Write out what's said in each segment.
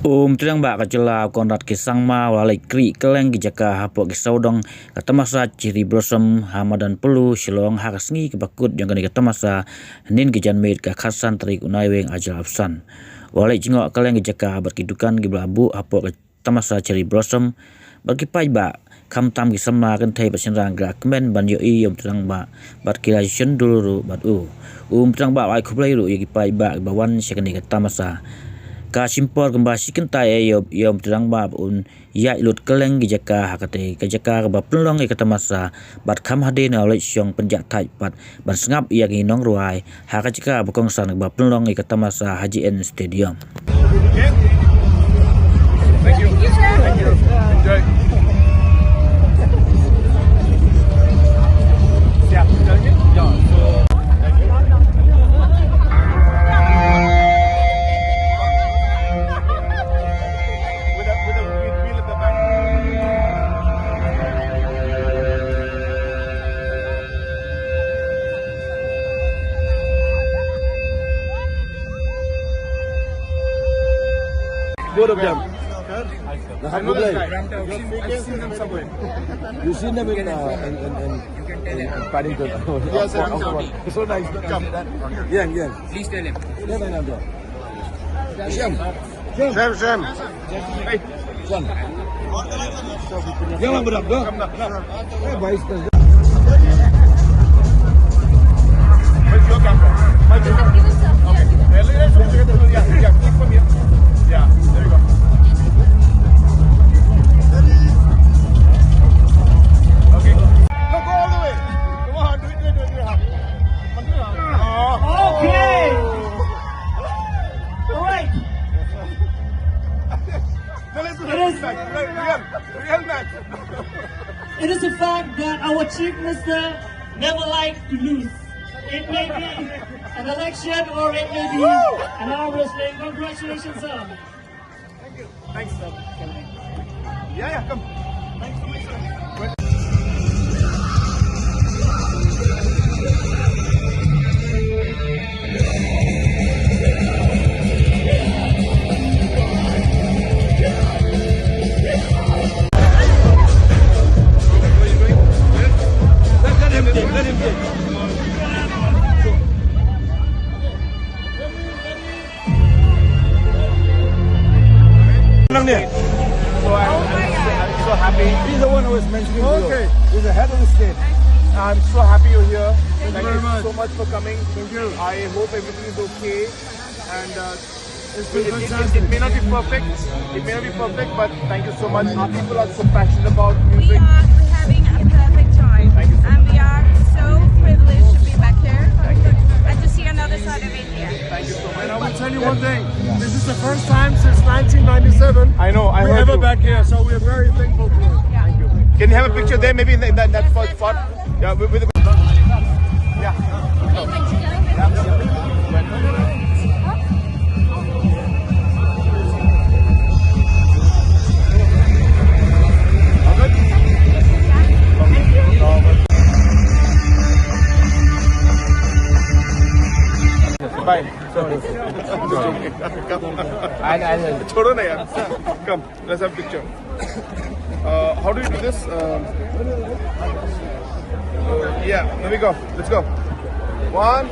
Terang bak kacela Conrad kisang ma walai Krih Kylleng ki Jaka hapok ki saudong ka Tamasa ciri blossom hamadan pelu silong hakasngi ki bakut yang kani ka Tamasa nin ki janmeit ka khasan tarik unai weng ajal absan walai jingok Kylleng ki Jaka berkidukan ki belabu hapok ka Tamasa ciri blossom berki Paidbah kam tam ki sama kan thai pasinrang gra kemen ban yo i terang ba bat kila Shon dulu bat terang ba wai khublai ru ki Paidbah bawan sekani ka Tamasa ka simpor kembali kentai yom terang bab ya ilut Kylleng gi Jaka hakate ka Jaka ba pelong ka Tamasa bat kham hade na oleh Shon penjak thai pat ban sengap ia gi nong ruai ha ka Jaka bakong san ba pelong ka Tamasa Haji N Stadium. Thank you. Thank you. Enjoy. Siap, jalannya? Ya, so both of them. I know this guy. I've seen them somewhere. You seen them in Paddington? Yes, sir. So nice. Come. Yeah. Please tell him. Shem. Sam. Hey. Shon. Jangan berat dong. Baik. Where's your camera? Okay. Yeah. Keep from here. Yeah. There you go. Okay. No, go all the way. Come on, do it. Okay. All right. No, let's do real match. It is a fact that our chief minister never liked to lose. It may be an election or it may be an arm wrestling. Congratulations, sir. Thank you. Thanks, sir. Yeah, come. Thanks so much, sir. Let him get. So I'm so happy. He's the one who was mentioning. Okay. He's the head of the state. I'm so happy you're here. Thank you very much. so much for coming. Thank you. I hope everything is okay. And It's been it fantastic. may not be perfect. It may not be perfect, but thank you so much. Our people are so passionate about We music. are having a perfect time, Thank you so and we are so privileged to be back here and to see another side of India. Thank you so much. And I will tell you one thing, this is the first time since 1997 I know. I we're heard ever you. back here, so we're very thankful for it. Thank you. Can you have a picture there? Maybe in that first spot. Yeah. With yeah. Bye. I'll Chodo na yaar. Come, let's have a picture. How do you do this? Yeah, here we go. Let's go. 1,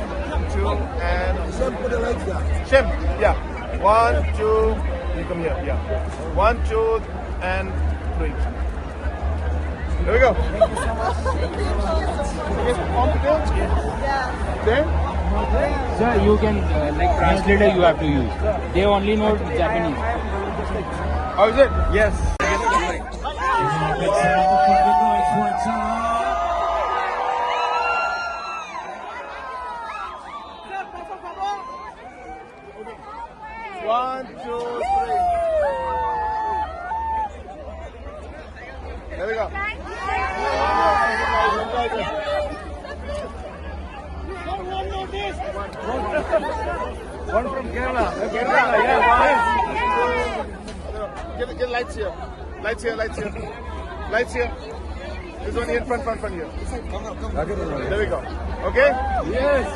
2, and Shem, put the lights down. Shem. Yeah. 1, 2. You come here. Yeah. 1, 2, and 3. There we go. Okay, confident? Yeah. There? Sir, you can like translator you have to use. They only know Japanese. How is it? Yes. One, two, three. There we go. One from Kerala. Yeah. Get lights here. Lights here. This one here in front here. There we go. Okay? Yes.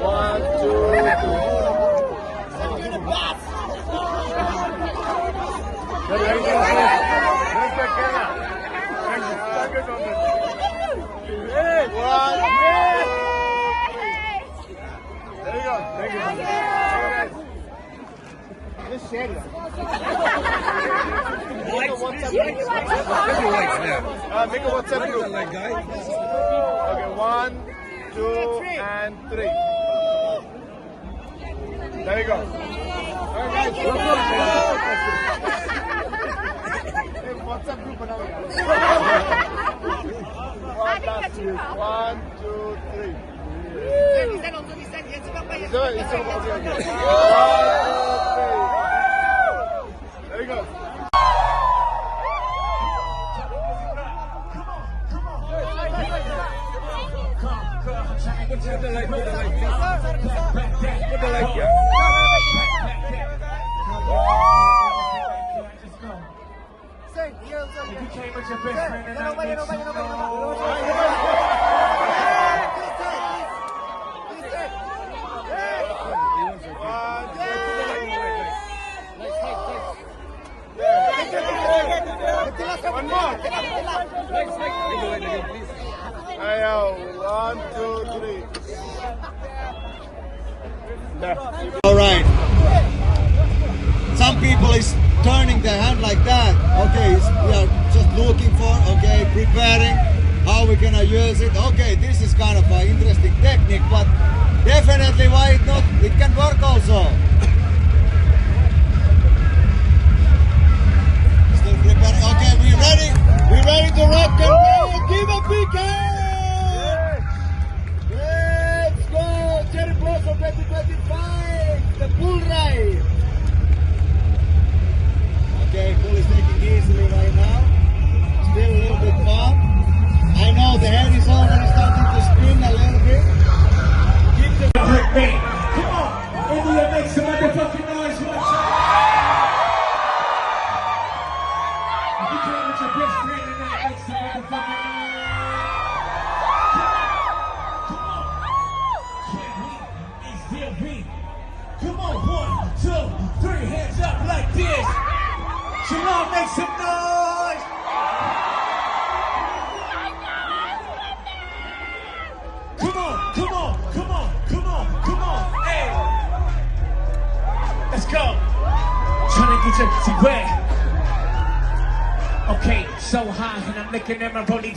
1, 2, 3. go. Thank you. Just share it. Make a WhatsApp group. Make a WhatsApp group. Okay, 1, 2, and 3. There we go. Hey, WhatsApp group. 1, 2, 3. There we go. One more. 1, 2, 3. All right. Some people is turning their hand like that. Okay, we are just looking for, okay, preparing how we're gonna use it. Okay, this is kind of an interesting technique, but definitely why it not? It can work also. Still preparing. Okay, we ready? We ready to rock and roll? Give a big hand! Let's go! Cherry Blossom 2025, the bull ride. Okay, bull is taking easily right now. Still a little bit fun. I know the head is already starting to spin a little bit. Keep the break. Come on, India, make some motherfucking noise. Watch out. If you came with your best friend tonight, make some motherfucking noise. Come on. Can we? And still be. Come on, 1, 2, 3, hands up like this. Shon, make some noise. Come on, come on, come on, come on, come on. Hey. Let's go. Trying to get you wet. Okay, so high and I'm looking at my body.